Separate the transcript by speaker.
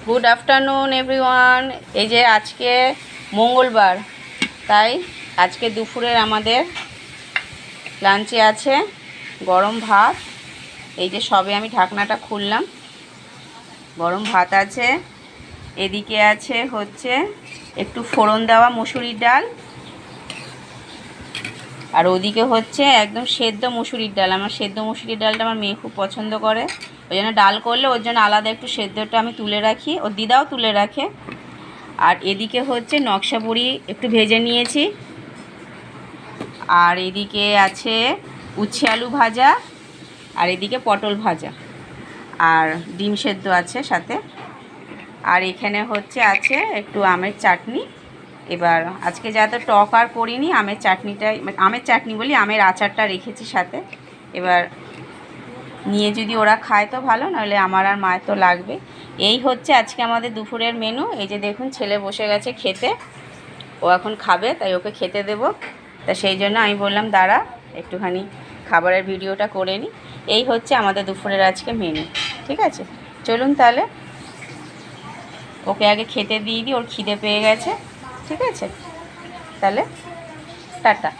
Speaker 1: Good afternoon everyone. এই যে আজকে মঙ্গলবার, তাই আজকে দুপুরের আমাদের লাঞ্চে আছে গরম ভাত। এই যে সবে আমি ঢাকনাটা খুললাম, গরম ভাত আছে। এদিকে আছে হচ্ছে একটু ফোড়ন দেওয়া মুসুরির ডাল, আর ওদিকে হচ্ছে একদম সেদ্ধ মুসুরির ডাল। আমার সেদ্ধ মুসুরির ডালটা আমার মেয়ে খুব পছন্দ করে, ওই জন্য ডাল করলে ওর জন্য আলাদা একটু সেদ্ধটা আমি তুলে রাখি, ওর দিদাও তুলে রাখে। আর এদিকে হচ্ছে নকশা বড়ি একটু ভেজে নিয়েছি, আর এদিকে আছে উচ্ছে আলু ভাজা, আর এদিকে পটল ভাজা, আর ডিম সেদ্ধ আছে সাথে। আর এখানে হচ্ছে আছে একটু আমের চাটনি। এবার আজকে যা তো টক আর করিনি, আমের চাটনিটাই, আমের চাটনি বলি, আমের আচারটা রেখেছি সাথে। এবার নিয়ে যদি ওরা খায় তো ভালো, নাহলে আমার আর মায়ের তো লাগবে। এই হচ্ছে আজকে আমাদের দুপুরের মেনু। এই যে দেখুন, ছেলে বসে গেছে খেতে, ও এখন খাবে, তাই ওকে খেতে দেব। তা সেই জন্য আমি বললাম দাঁড়া একটুখানি খাবারের ভিডিওটা করে নিই। এই হচ্ছে আমাদের দুপুরের আজকে মেনু। ঠিক আছে, চলুন তাহলে ওকে আগে খেতে দিয়ে দিই, ওর খিদে পেয়ে গেছে। ঠিক আছে, তাহলে টাটা।